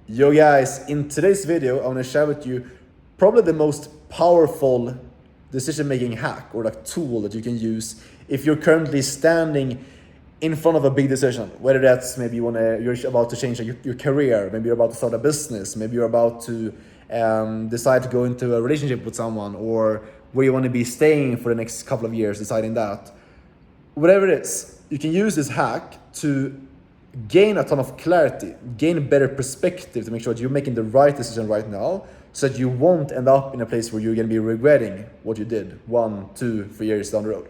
Yo guys, in today's video I want to share with you probably the most powerful decision-making hack or like tool that you can use if you're currently standing in front of a big decision. Whether that's maybe you're about to change your career, maybe you're about to start a business, maybe you're about to decide to go into a relationship with someone, or where you want to be staying for the next couple of years, deciding that. Whatever it is, you can use this hack to gain a ton of clarity, gain a better perspective to make sure that you're making the right decision right now, so that you won't end up in a place where you're going to be regretting what you did 1, 2, 3 years down the road.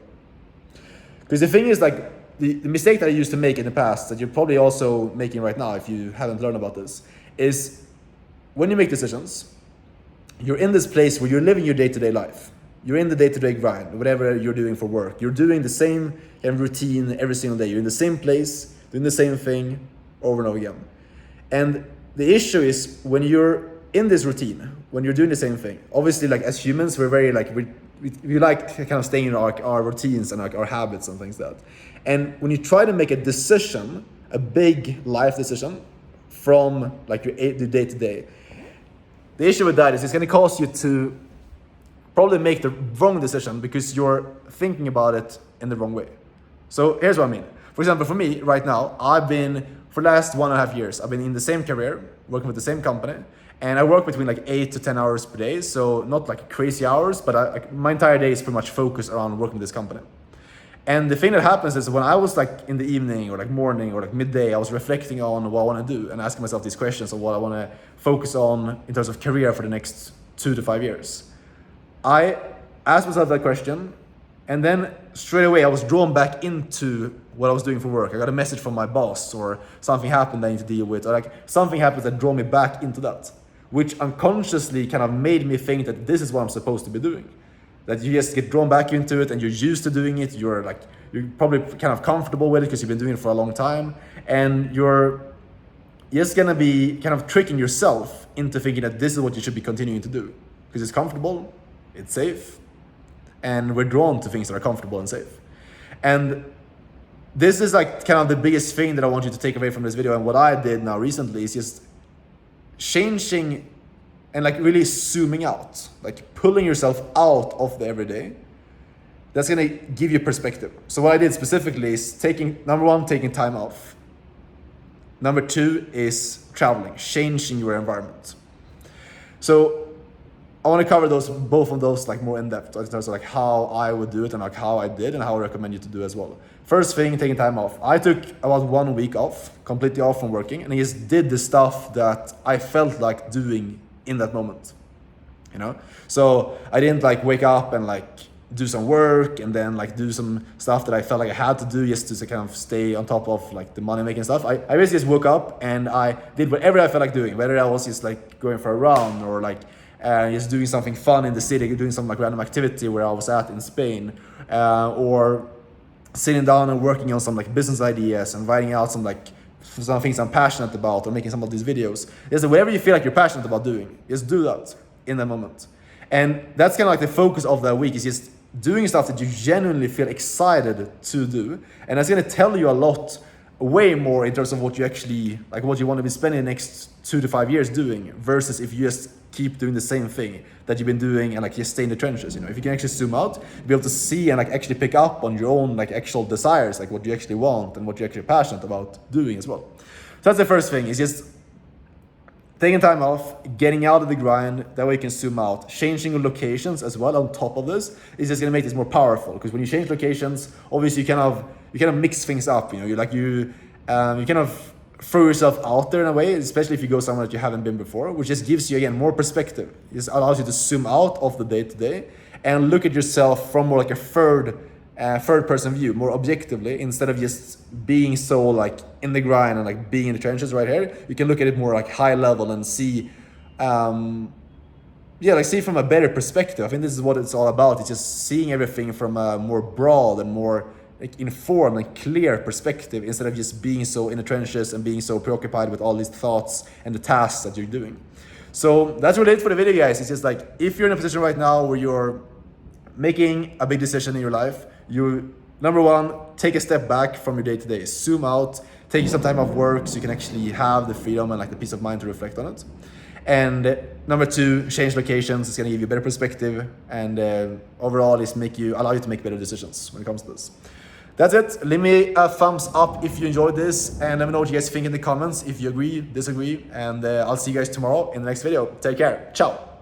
Because the thing is, like, the mistake that I used to make in the past, that you're probably also making right now if you haven't learned about this, is when you make decisions, you're in this place where you're living your day-to-day life. You're in the day-to-day grind, whatever you're doing for work. You're doing the same routine every single day. You're in the same place, doing the same thing over and over again. And the issue is when you're in this routine, when you're doing the same thing, obviously, like, as humans, we're very like, we like kind of staying in our routines and like our habits and things like that. And when you try to make a decision, a big life decision from like your day-to-day, the issue with that is it's going to cause you to probably make the wrong decision because you're thinking about it in the wrong way. So here's what I mean. For example, for me right now, for the last 1.5 years, I've been in the same career, working with the same company, and I work between like 8 to 10 hours per day. So not like crazy hours, but my entire day is pretty much focused around working with this company. And the thing that happens is when I was like in the evening or like morning or like midday, I was reflecting on what I want to do and asking myself these questions of what I want to focus on in terms of career for the next 2 to 5 years. I asked myself that question, and then straight away I was drawn back into what I was doing for work. I got a message from my boss, or something happened I need to deal with, or like something happened that drew me back into that, which unconsciously kind of made me think that this is what I'm supposed to be doing. That you just get drawn back into it and you're used to doing it. You're probably kind of comfortable with it because you've been doing it for a long time, and you're just gonna be kind of tricking yourself into thinking that this is what you should be continuing to do because it's comfortable, it's safe, and we're drawn to things that are comfortable and safe. And this is like kind of the biggest thing that I want you to take away from this video. And what I did now recently is just changing and like really zooming out, like pulling yourself out of the everyday. That's gonna give you perspective. So what I did specifically is number 1, taking time off. Number 2 is traveling, changing your environment. So I want to cover both of those like more in depth in terms of like how I would do it and like how I did and how I recommend you to do as well. First thing, taking time off. I took about 1 week off, completely off from working, and I just did the stuff that I felt like doing in that moment. You know? So I didn't like wake up and like do some work and then like do some stuff that I felt like I had to do just to kind of stay on top of like the money making stuff. I basically just woke up and I did whatever I felt like doing, whether I was just like going for a run or like just doing something fun in the city, doing some like random activity where I was at in Spain, or sitting down and working on some like business ideas and writing out some things I'm passionate about, or making some of these videos. Just whatever you feel like you're passionate about doing, just do that in that moment. And that's kind of like the focus of that week, is just doing stuff that you genuinely feel excited to do. And that's going to tell you a lot, way more in terms of what you actually like, what you want to be spending the next 2 to 5 years doing, versus if you just keep doing the same thing that you've been doing and like just stay in the trenches. You know, if you can actually zoom out, be able to see and like actually pick up on your own like actual desires, like what you actually want and what you're actually passionate about doing as well. So that's the first thing, is just taking time off, getting out of the grind. That way you can zoom out. Changing your locations as well on top of this is just gonna make this more powerful, because when you change locations, obviously you kind of mix things up. You know, you kind of throw yourself out there in a way, especially if you go somewhere that you haven't been before, which just gives you again more perspective. It just allows you to zoom out of the day-to-day and look at yourself from more like a third person view, more objectively, instead of just being so like in the grind and like being in the trenches right here. You can look at it more like high level and see see from a better perspective. I think this is what it's all about. It's just seeing everything from a more broad and more like informed and clear perspective, instead of just being so in the trenches and being so preoccupied with all these thoughts and the tasks that you're doing. So that's really it for the video, guys. It's just like, if you're in a position right now where you're making a big decision in your life, you, number 1, take a step back from your day-to-day, zoom out, take some time off work so you can actually have the freedom and like the peace of mind to reflect on it. And number 2, change locations. It's gonna give you better perspective, and overall it's allow you to make better decisions when it comes to this. That's it. Leave me a thumbs up if you enjoyed this, and let me know what you guys think in the comments, if you agree, disagree, and I'll see you guys tomorrow in the next video. Take care. Ciao.